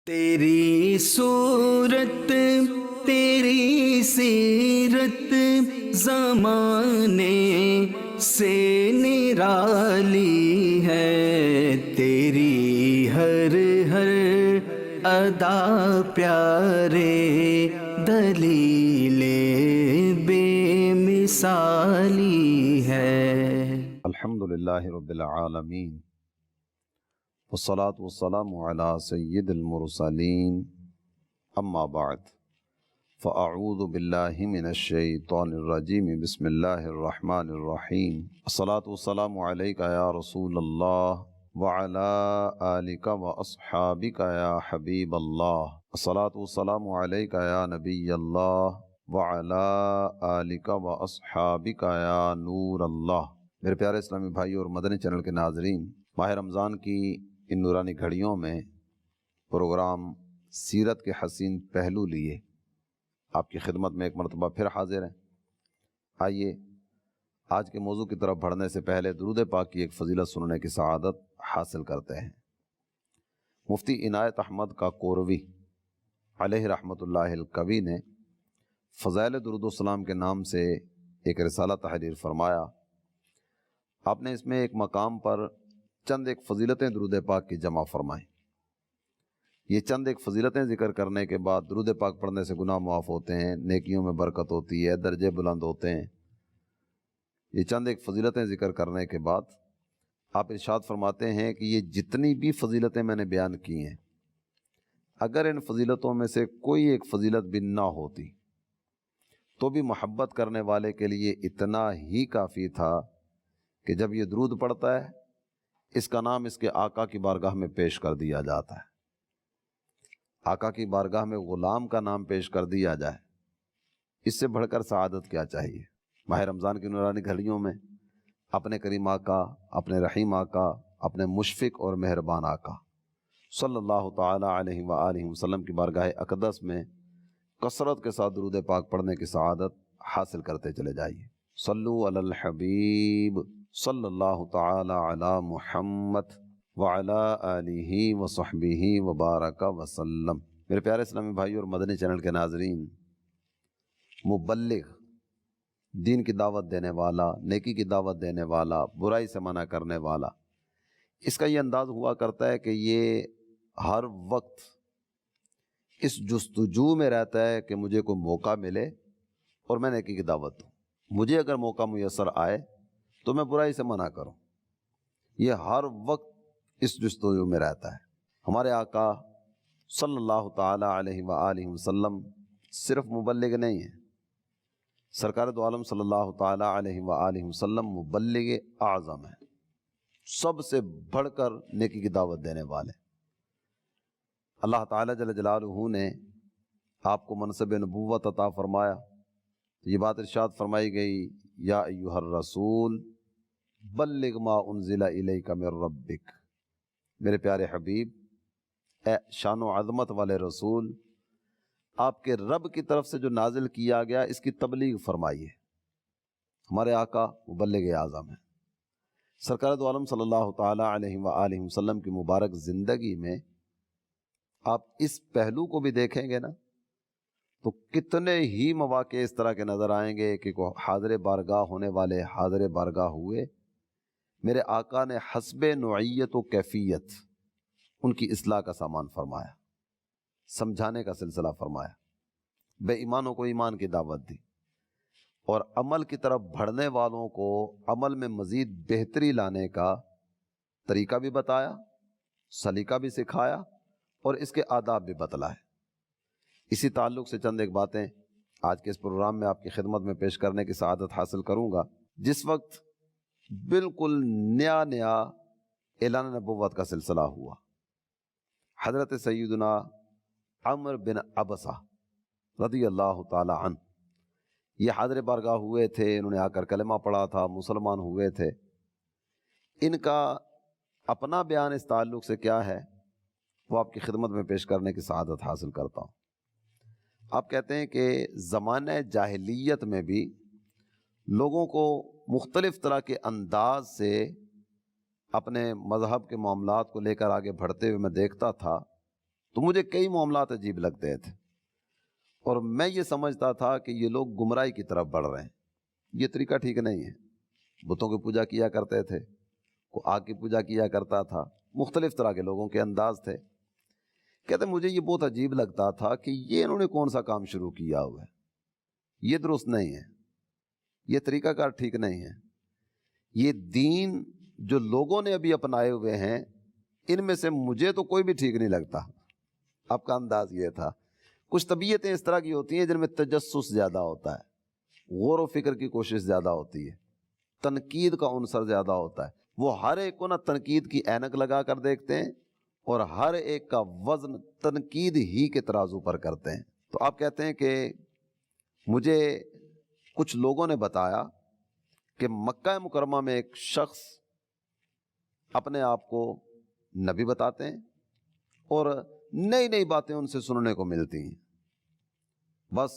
تیری صورت تیری سیرت زمانے سے نرالی ہے، تیری ہر ہر ادا پیارے دلیل بے مثالی ہے۔ الحمدللہ رب العالمین والصلاة والسلام علی سید المرسلین، اما بعد فاعوذ باللہ من الشیطان الرجیم، بسم اللہ الرحمن الرحیم۔ الصلاة والسلام علیک یا رسول اللہ وعلی آلک واصحابک یا حبیب اللہ۔ الصلاة والسلام علیک یا نبی اللہ وعلی آلک واصحابک یا نور اللہ۔ میرے پیارے اسلامی بھائی اور مدنی چینل کے ناظرین، ماہ رمضان کی ان نورانی گھڑیوں میں پروگرام سیرت کے حسین پہلو لیے آپ کی خدمت میں ایک مرتبہ پھر حاضر ہیں۔ آئیے آج کے موضوع کی طرف بڑھنے سے پہلے درود پاک کی ایک فضیلت سننے کی سعادت حاصل کرتے ہیں۔ مفتی عنایت احمد کاکوروی علیہ رحمۃ اللہ الکوی نے فضائل درود و سلام کے نام سے ایک رسالہ تحریر فرمایا۔ آپ نے اس میں ایک مقام پر چند ایک فضیلتیں درود پاک کی جمع فرمائیں۔ یہ چند ایک فضیلتیں ذکر کرنے کے بعد درود پاک پڑھنے سے گناہ معاف ہوتے ہیں، نیکیوں میں برکت ہوتی ہے، درجے بلند ہوتے ہیں۔ یہ چند ایک فضیلتیں ذکر کرنے کے بعد آپ ارشاد فرماتے ہیں کہ یہ جتنی بھی فضیلتیں میں نے بیان کی ہیں، اگر ان فضیلتوں میں سے کوئی ایک فضیلت بھی نہ ہوتی تو بھی محبت کرنے والے کے لیے اتنا ہی کافی تھا کہ جب یہ درود پڑھتا ہے اس کا نام اس کے آقا کی بارگاہ میں پیش کر دیا جاتا ہے۔ آقا کی بارگاہ میں غلام کا نام پیش کر دیا جائے، اس سے بڑھ کر سعادت کیا چاہیے؟ ماہ رمضان کی نورانی گھڑیوں میں اپنے کریم آقا، اپنے رحیم آقا، اپنے مشفق اور مہربان آقا صلی اللہ تعالی علیہ وآلہ وسلم کی بارگاہ اقدس میں کثرت کے ساتھ درود پاک پڑھنے کی سعادت حاصل کرتے چلے جائیے۔ صلو علی الحبیب صلی اللہ تعالی علی محمد وعلی آلہ وصحبہ وبارک وسلم۔ میرے پیارے اسلامی بھائی اور مدنی چینل کے ناظرین، مبلغ، دین کی دعوت دینے والا، نیکی کی دعوت دینے والا، برائی سے منع کرنے والا، اس کا یہ انداز ہوا کرتا ہے کہ یہ ہر وقت اس جستجو میں رہتا ہے کہ مجھے کوئی موقع ملے اور میں نیکی کی دعوت دوں، مجھے اگر موقع میسر آئے تو میں برائی سے منع کروں۔ یہ ہر وقت اس جستجو میں رہتا ہے۔ ہمارے آقا صلی اللہ تعالی علیہ وآلہ وسلم صرف مبلغ نہیں ہیں، سرکار دو عالم صلی اللہ تعالی علیہ وآلہ وسلم مبلغ اعظم ہیں، سب سے بڑھ کر نیکی کی دعوت دینے والے۔ اللہ تعالی جل جلالہ نے آپ کو منصب نبوت عطا فرمایا، یہ بات ارشاد فرمائی گئی، یا ایھا الرسول بلغ ما انزل الیک من ربک۔ میرے پیارے حبیب، اے شان و عظمت والے رسول، آپ کے رب کی طرف سے جو نازل کیا گیا اس کی تبلیغ فرمائیے۔ ہمارے آقا مبلغ اعظم ہیں۔ سرکار دو عالم صلی اللہ تعالی علیہ وآلہ وسلم کی مبارک زندگی میں آپ اس پہلو کو بھی دیکھیں گے نا تو کتنے ہی مواقع اس طرح کے نظر آئیں گے کہ حاضر بارگاہ ہونے والے حاضر بارگاہ ہوئے، میرے آقا نے حسب نوعیت و کیفیت ان کی اصلاح کا سامان فرمایا، سمجھانے کا سلسلہ فرمایا، بے ایمانوں کو ایمان کی دعوت دی، اور عمل کی طرف بڑھنے والوں کو عمل میں مزید بہتری لانے کا طریقہ بھی بتایا، سلیقہ بھی سکھایا، اور اس کے آداب بھی بتلائے۔ اسی تعلق سے چند ایک باتیں آج کے اس پروگرام میں آپ کی خدمت میں پیش کرنے کی سعادت حاصل کروں گا۔ جس وقت بالکل نیا اعلان نبوت کا سلسلہ ہوا، حضرت سیدنا عمر بن عبسہ رضی اللہ تعالی عنہ یہ حاضر بارگاہ ہوئے تھے، انہوں نے آ کر کلمہ پڑھا تھا، مسلمان ہوئے تھے۔ ان کا اپنا بیان اس تعلق سے کیا ہے وہ آپ کی خدمت میں پیش کرنے کی سعادت حاصل کرتا ہوں۔ آپ کہتے ہیں کہ زمانہ جاہلیت میں بھی لوگوں کو مختلف طرح کے انداز سے اپنے مذہب کے معاملات کو لے کر آگے بڑھتے ہوئے میں دیکھتا تھا، تو مجھے کئی معاملات عجیب لگتے تھے، اور میں یہ سمجھتا تھا کہ یہ لوگ گمراہی کی طرف بڑھ رہے ہیں، یہ طریقہ ٹھیک نہیں ہے۔ بتوں کی پوجا کیا کرتے تھے، کوئی آگ کی پوجا کیا کرتا تھا، مختلف طرح کے لوگوں کے انداز تھے۔ کہتے مجھے یہ بہت عجیب لگتا تھا کہ یہ انہوں نے کون سا کام شروع کیا ہوا ہے، یہ درست نہیں ہے، یہ طریقہ کار ٹھیک نہیں ہے۔ یہ دین جو لوگوں نے ابھی اپنائے ہوئے ہیں، ان میں سے مجھے تو کوئی بھی ٹھیک نہیں لگتا۔ آپ کا انداز یہ تھا۔ کچھ طبیعتیں اس طرح کی ہوتی ہیں جن میں تجسس زیادہ ہوتا ہے، غور و فکر کی کوشش زیادہ ہوتی ہے، تنقید کا عنصر زیادہ ہوتا ہے۔ وہ ہر ایک کو نا تنقید کی اینک لگا کر دیکھتے ہیں، اور ہر ایک کا وزن تنقید ہی کے ترازو پر کرتے ہیں۔ تو آپ کہتے ہیں کہ مجھے کچھ لوگوں نے بتایا کہ مکہ مکرمہ میں ایک شخص اپنے آپ کو نبی بتاتے ہیں، اور نئی نئی باتیں ان سے سننے کو ملتی ہیں۔ بس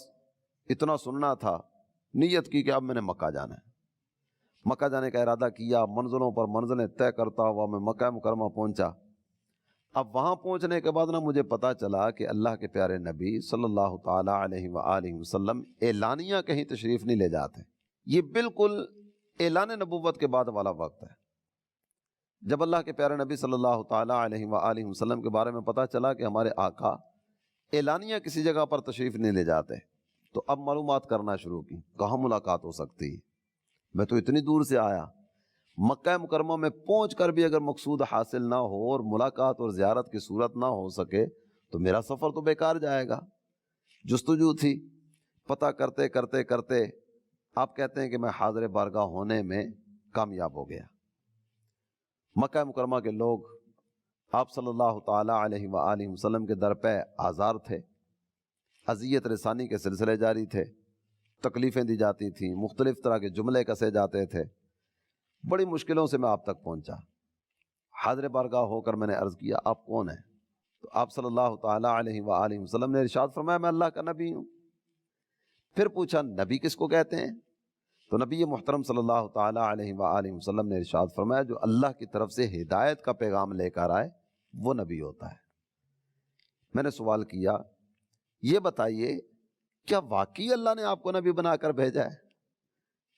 اتنا سننا تھا، نیت کی کہ اب میں نے مکہ جانا ہے۔ مکہ جانے کا ارادہ کیا، منزلوں پر منزلیں طے کرتا ہوا میں مکہ مکرمہ پہنچا۔ اب وہاں پہنچنے کے بعد نا مجھے پتا چلا کہ اللہ کے پیارے نبی صلی اللہ تعالی علیہ وآلہ وسلم اعلانیہ کہیں تشریف نہیں لے جاتے۔ یہ بالکل اعلان نبوت کے بعد والا وقت ہے۔ جب اللہ کے پیارے نبی صلی اللہ تعالی علیہ وآلہ وسلم کے بارے میں پتا چلا کہ ہمارے آقا اعلانیہ کسی جگہ پر تشریف نہیں لے جاتے، تو اب معلومات کرنا شروع کی، کہاں ملاقات ہو سکتی ہے۔ میں تو اتنی دور سے آیا، مکہ مکرمہ میں پہنچ کر بھی اگر مقصود حاصل نہ ہو اور ملاقات اور زیارت کی صورت نہ ہو سکے تو میرا سفر تو بیکار جائے گا۔ جستجو تھی، پتہ کرتے کرتے کرتے آپ کہتے ہیں کہ میں حاضر بارگاہ ہونے میں کامیاب ہو گیا۔ مکہ مکرمہ کے لوگ آپ صلی اللہ تعالی علیہ وآلہ وسلم کے در پہ آزار تھے، اذیت رسانی کے سلسلے جاری تھے، تکلیفیں دی جاتی تھیں، مختلف طرح کے جملے کسے جاتے تھے۔ بڑی مشکلوں سے میں آپ تک پہنچا۔ حاضر بارگاہ ہو کر میں نے عرض کیا آپ کون ہیں؟ تو آپ صلی اللہ تعالی علیہ وآلہ وسلم نے ارشاد فرمایا میں اللہ کا نبی ہوں۔ پھر پوچھا نبی کس کو کہتے ہیں؟ تو نبی محترم صلی اللہ تعالی علیہ وآلہ وسلم نے ارشاد فرمایا جو اللہ کی طرف سے ہدایت کا پیغام لے کر آئے وہ نبی ہوتا ہے۔ میں نے سوال کیا یہ بتائیے کیا واقعی اللہ نے آپ کو نبی بنا کر بھیجا ہے؟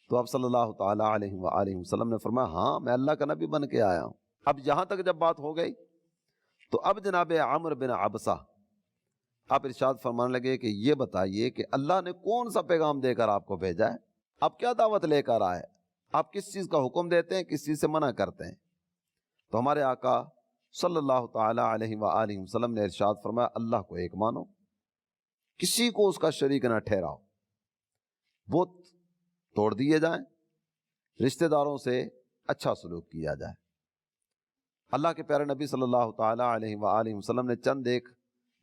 تو آپ صلی اللہ تعالی علیہ وآلہ وسلم نے فرمایا ہاں میں اللہ کا نبی بن کے آیا ہوں۔ اب یہاں تک جب بات ہو گئی تو اب جناب عمرو بن عبسہ آپ ارشاد فرمانے لگے کہ یہ بتائیے کہ اللہ نے کون سا پیغام دے کر آپ کو بھیجا ہے، آپ کیا دعوت لے کر آئے، آپ کس چیز کا حکم دیتے ہیں، کس چیز سے منع کرتے ہیں؟ تو ہمارے آقا صلی اللہ تعالی علیہ وآلہ وسلم نے ارشاد فرمایا اللہ کو ایک مانو، کسی کو اس کا شریک نہ ٹھہراؤ، بت توڑ دیے جائیں، رشتہ داروں سے اچھا سلوک کیا جائے۔ اللہ کے پیارے نبی صلی اللہ تعالی علیہ وآلہ وسلم نے چند ایک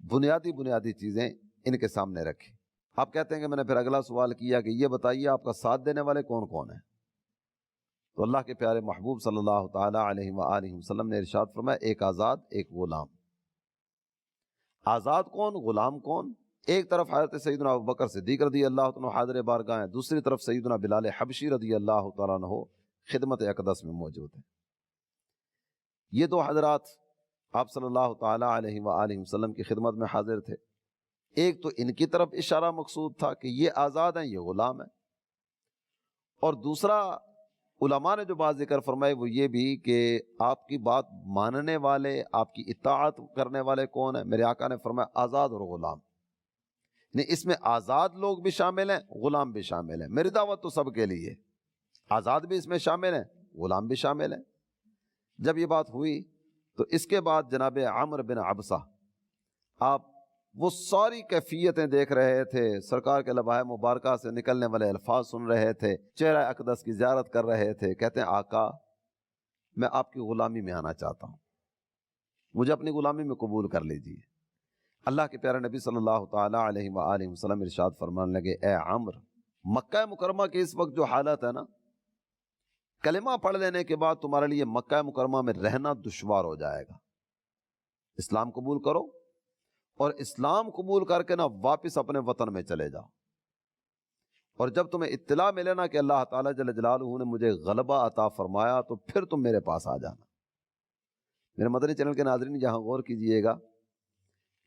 بنیادی چیزیں ان کے سامنے رکھی۔ آپ کہتے ہیں کہ میں نے پھر اگلا سوال کیا کہ یہ بتائیے آپ کا ساتھ دینے والے کون کون ہیں؟ تو اللہ کے پیارے محبوب صلی اللہ تعالی علیہ وآلہ وسلم نے ارشاد فرمایا ایک آزاد ایک غلام۔ آزاد کون، غلام کون؟ ایک طرف حضرت سیدنا ابوبکر صدیق رضی اللہ عنہ حاضر بارگاہ ہیں، دوسری طرف سیدنا بلال حبشی رضی اللہ تعالیٰ عنہ خدمت اقدس میں موجود ہیں۔ یہ دو حضرات آپ صلی اللہ تعالی علیہ وآلہ وسلم کی خدمت میں حاضر تھے۔ ایک تو ان کی طرف اشارہ مقصود تھا کہ یہ آزاد ہیں، یہ غلام ہیں، اور دوسرا علماء نے جو بات ذکر فرمائی وہ یہ بھی کہ آپ کی بات ماننے والے، آپ کی اطاعت کرنے والے کون ہیں؟ میرے آقا نے فرمایا آزاد اور غلام۔ نہیں اس میں آزاد لوگ بھی شامل ہیں، غلام بھی شامل ہیں۔ میری دعوت تو سب کے لیے، آزاد بھی اس میں شامل ہیں، غلام بھی شامل ہیں۔ جب یہ بات ہوئی تو اس کے بعد جناب عمرو بن عبسہ آپ وہ ساری کیفیتیں دیکھ رہے تھے، سرکار کے لبائے مبارکہ سے نکلنے والے الفاظ سن رہے تھے، چہرہ اقدس کی زیارت کر رہے تھے۔ کہتے ہیں آقا میں آپ کی غلامی میں آنا چاہتا ہوں، مجھے اپنی غلامی میں قبول کر لیجیے۔ اللہ کے پیارے نبی صلی اللہ تعالی علیہ وآلہ وسلم ارشاد فرمانے لگے اے عمرو مکہ مکرمہ کی اس وقت جو حالت ہے نا، کلمہ پڑھ لینے کے بعد تمہارے لیے مکہ مکرمہ میں رہنا دشوار ہو جائے گا۔ اسلام قبول کرو اور اسلام قبول کر کے نا واپس اپنے وطن میں چلے جاؤ، اور جب تمہیں اطلاع ملے نا کہ اللہ تعالیٰ جل جلالہ نے مجھے غلبہ عطا فرمایا تو پھر تم میرے پاس آ جانا۔ میرے مدنی چینل کے ناظرین یہاں غور کیجئے گا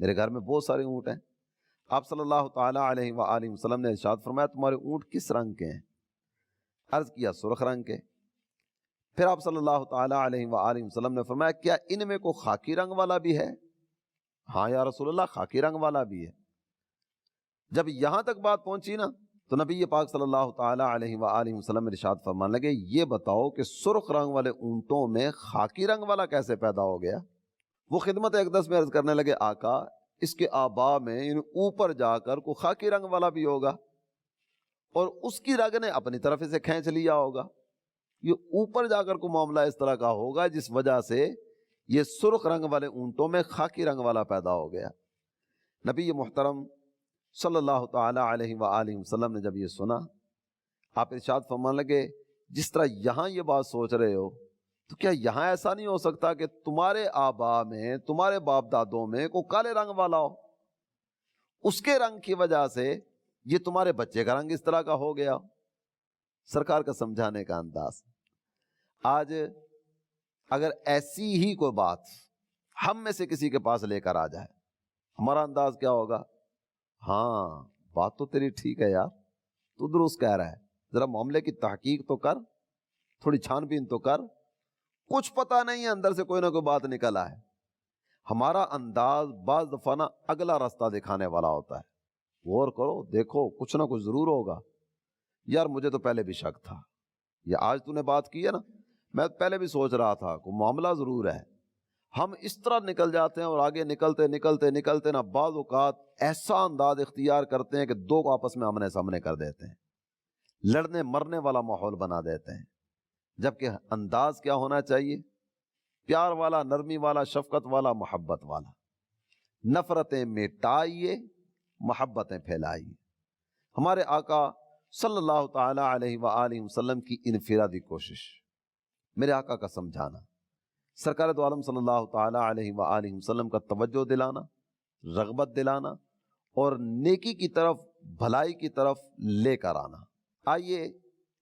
میرے گھر میں بہت سارے اونٹ ہیں. آپ صلی اللہ تعالیٰ علیہ وآلہ وسلم نے ارشاد فرمایا تمہارے اونٹ کس رنگ کے ہیں؟ عرض کیا سرخ رنگ کے. پھر آپ صلی اللہ تعالیٰ علیہ وآلہ وسلم نے فرمایا کیا ان میں کوئی خاکی رنگ والا بھی ہے؟ ہاں یا رسول اللہ خاکی رنگ والا بھی ہے. جب یہاں تک بات پہنچی نا تو نبی پاک صلی اللہ تعالیٰ علیہ وآلہ وسلم ارشاد فرمانے لگے یہ بتاؤ کہ سرخ رنگ والے اونٹوں میں خاکی رنگ والا کیسے پیدا ہو گیا؟ وہ خدمت اقدس میں عرض کرنے لگے آقا اس کے آبا میں اوپر جا کر کوئی خاکی رنگ والا بھی ہوگا اور اس کی رگ نے اپنی طرف سے کھینچ لیا ہوگا. یہ اوپر جا کر کوئی معاملہ اس طرح کا ہوگا جس وجہ سے یہ سرخ رنگ والے اونٹوں میں خاکی رنگ والا پیدا ہو گیا. نبی محترم صلی اللہ تعالیٰ علیہ وآلہ وسلم نے جب یہ سنا آپ ارشاد فرمانے لگے جس طرح یہاں یہ بات سوچ رہے ہو تو کیا یہاں ایسا نہیں ہو سکتا کہ تمہارے آبا میں تمہارے باپ دادوں میں کوئی کالے رنگ والا ہو، اس کے رنگ کی وجہ سے یہ تمہارے بچے کا رنگ اس طرح کا ہو گیا؟ سرکار کا سمجھانے کا انداز. آج اگر ایسی ہی کوئی بات ہم میں سے کسی کے پاس لے کر آ جائے ہمارا انداز کیا ہوگا؟ ہاں بات تو تیری ٹھیک ہے یار، تو درست کہہ رہا ہے، ذرا معاملے کی تحقیق تو کر، تھوڑی چھان بین تو کر، کچھ پتہ نہیں ہے اندر سے کوئی نہ کوئی بات نکل آئے. ہمارا انداز بعض دفعہ نا اگلا راستہ دکھانے والا ہوتا ہے. غور کرو دیکھو کچھ نہ کچھ ضرور ہوگا. یار مجھے تو پہلے بھی شک تھا، یہ آج تو نے بات کی ہے نا میں پہلے بھی سوچ رہا تھا کوئی معاملہ ضرور ہے. ہم اس طرح نکل جاتے ہیں اور آگے نکلتے نکلتے نکلتے نا بعض اوقات ایسا انداز اختیار کرتے ہیں کہ دو کو آپس میں آمنے سامنے کر دیتے ہیں، لڑنے مرنے والا ماحول بنا دیتے ہیں. جبکہ انداز کیا ہونا چاہیے؟ پیار والا، نرمی والا، شفقت والا، محبت والا. نفرتیں مٹائیے، محبتیں پھیلائیے. ہمارے آقا صلی اللہ تعالیٰ علیہ وآلہ وسلم کی انفرادی کوشش، میرے آقا کا سمجھانا، سرکار دو عالم صلی اللہ تعالیٰ علیہ وآلہ وسلم کا توجہ دلانا، رغبت دلانا اور نیکی کی طرف، بھلائی کی طرف لے کر آنا. آئیے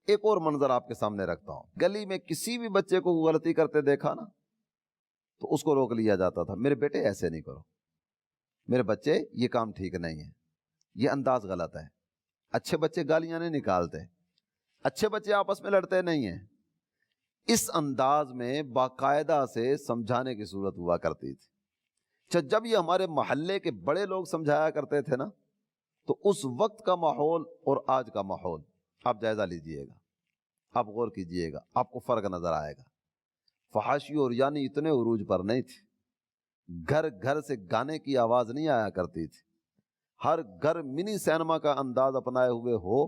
ایک اور منظر آپ کے سامنے رکھتا ہوں. گلی میں کسی بھی بچے کو غلطی کرتے دیکھا نا تو اس کو روک لیا جاتا تھا، میرے بیٹے ایسے نہیں کرو، میرے بچے یہ کام ٹھیک نہیں ہے، یہ انداز غلط ہے. اچھے بچے گالیاں نہیں نکالتے، اچھے بچے آپس میں لڑتے نہیں ہیں. اس انداز میں باقاعدہ سے سمجھانے کی صورت ہوا کرتی تھی. جب یہ ہمارے محلے کے بڑے لوگ سمجھایا کرتے تھے نا تو اس وقت کا ماحول اور آج کا ماحول آپ جائزہ لیجئے گا، آپ غور کیجئے گا، آپ کو فرق نظر آئے گا. فحاشی اور یعنی اتنے عروج پر نہیں تھی، گھر گھر سے گانے کی آواز نہیں آیا کرتی تھی، ہر گھر منی سینما کا انداز اپنائے ہوئے ہو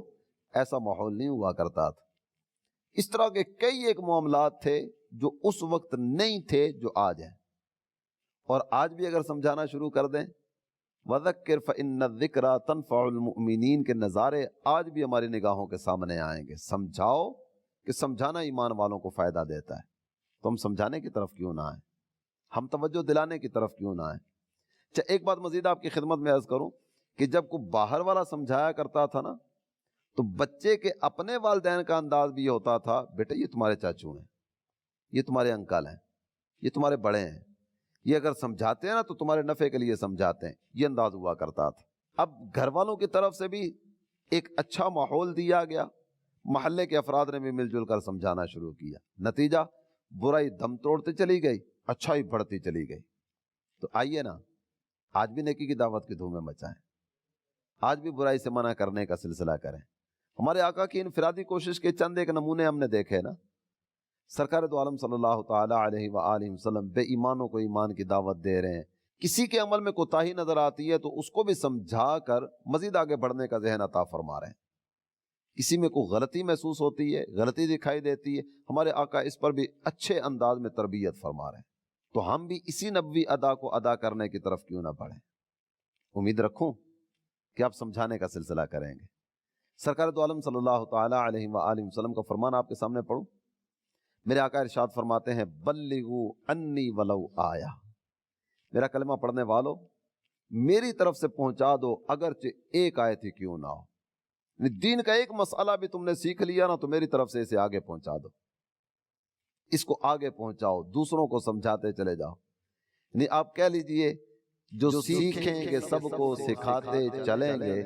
ایسا ماحول نہیں ہوا کرتا تھا. اس طرح کے کئی ایک معاملات تھے جو اس وقت نہیں تھے جو آج ہیں. اور آج بھی اگر سمجھانا شروع کر دیں وَذَكِّرْ فَإِنَّ الذِّكْرَى تَنْفَعُ الْمُؤْمِنِينَ کے نظارے آج بھی ہماری نگاہوں کے سامنے آئیں گے. سمجھاؤ کہ سمجھانا ایمان والوں کو فائدہ دیتا ہے، تو ہم سمجھانے کی طرف کیوں نہ آئیں، ہم توجہ دلانے کی طرف کیوں نہ آئیں. ایک بات مزید آپ کی خدمت میں عرض کروں کہ جب کوئی باہر والا سمجھایا کرتا تھا نا تو بچے کے اپنے والدین کا انداز بھی یہ ہوتا تھا بیٹا یہ تمہارے چاچو ہیں، یہ تمہارے انکل ہیں، یہ تمہارے بڑے ہیں، یہ اگر سمجھاتے ہیں نا تو تمہارے نفع کے لیے سمجھاتے ہیں. یہ انداز ہوا کرتا تھا. اب گھر والوں کی طرف سے بھی ایک اچھا ماحول دیا گیا، محلے کے افراد نے بھی مل جل کر سمجھانا شروع کیا. نتیجہ برائی دم توڑتے چلی گئی، اچھائی بڑھتی چلی گئی. تو آئیے نا آج بھی نیکی کی دعوت کی دھومیں مچائیں، آج بھی برائی سے منع کرنے کا سلسلہ کریں. ہمارے آقا کی انفرادی کوشش کے چند ایک نمونے ہم نے دیکھے نا. سرکار دو عالم صلی اللہ تعالیٰ علیہ وآلہ وسلم بے ایمانوں کو ایمان کی دعوت دے رہے ہیں. کسی کے عمل میں کوتاہی نظر آتی ہے تو اس کو بھی سمجھا کر مزید آگے بڑھنے کا ذہن عطا فرما رہے ہیں. کسی میں کوئی غلطی محسوس ہوتی ہے، غلطی دکھائی دیتی ہے، ہمارے آقا اس پر بھی اچھے انداز میں تربیت فرما رہے ہیں. تو ہم بھی اسی نبوی ادا کو ادا کرنے کی طرف کیوں نہ بڑھیں. امید رکھوں کہ آپ سمجھانے کا سلسلہ کریں گے. سرکار دو عالم صلی اللہ تعالیٰ علیہ وآلہ وسلم کا فرمان آپ کے سامنے پڑھوں. میرے آقا ارشاد فرماتے ہیں بلغوا انی ولو آیا. میرا کلمہ پڑھنے والوں میری طرف سے پہنچا دو اگرچہ ایک آیت ہی کیوں نہ ہو. دین کا ایک مسئلہ بھی تم نے سیکھ لیا نا تو میری طرف سے اسے آگے پہنچا دو، اس کو آگے پہنچاؤ، دوسروں کو سمجھاتے چلے جاؤ. آپ کہہ لیجئے جو سیکھیں گے سب کو سکھاتے چلیں گے،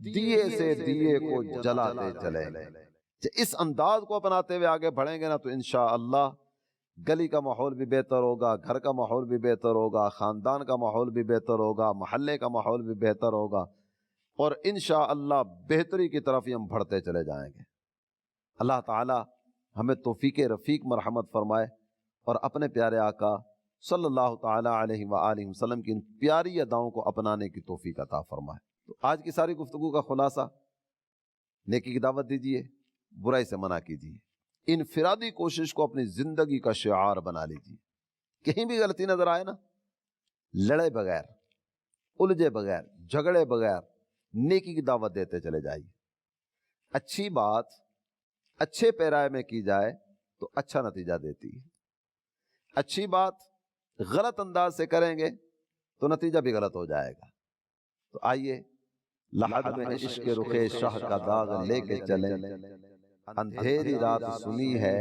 دیے سے دیے کو جلاتے چلیں گے۔ اس انداز کو اپناتے ہوئے آگے بڑھیں گے نا تو انشاءاللہ گلی کا ماحول بھی بہتر ہوگا، گھر کا ماحول بھی بہتر ہوگا، خاندان کا ماحول بھی بہتر ہوگا، محلے کا ماحول بھی بہتر ہوگا، اور انشاءاللہ بہتری کی طرف ہی ہم بڑھتے چلے جائیں گے۔ اللہ تعالی ہمیں توفیق رفیق مرحمت فرمائے اور اپنے پیارے آقا صلی اللہ تعالی علیہ وآلہ وسلم کی ان پیاری اداؤں کو اپنانے کی توفیق عطا فرمائے۔ تو آج کی ساری گفتگو کا خلاصہ، نیکی کی دعوت دیجیے، برائی سے منع کیجیے، انفرادی کوشش کو اپنی زندگی کا شعار بنا لیجیے۔ کہیں بھی غلطی نظر آئے نا، لڑے بغیر، الجھے بغیر، جھگڑے بغیر نیکی کی دعوت دیتے چلے جائیے۔ اچھی بات اچھے پیرائے میں کی جائے تو اچھا نتیجہ دیتی ہے، اچھی بات غلط انداز سے کریں گے تو نتیجہ بھی غلط ہو جائے گا۔ تو آئیے لحد میں عشق رخ شاہ کا داغ لے کے چلیں، اندھیری رات سنی ہے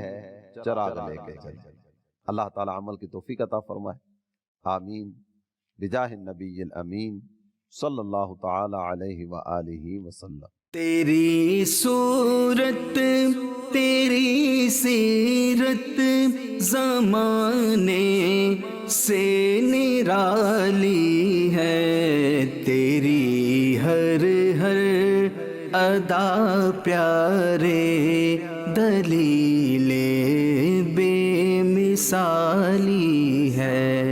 چراغ لے کے چلیں۔ اللہ تعالی عمل کی توفیق عطا فرمائے، آمین، بجاہ النبی الامین صلی اللہ تعالی علیہ وآلہ وسلم۔ تیری صورت تیری سیرت زمانے سے نرالی ہے، تیری ہر ادا پیارے دلیل بے مثالی ہے۔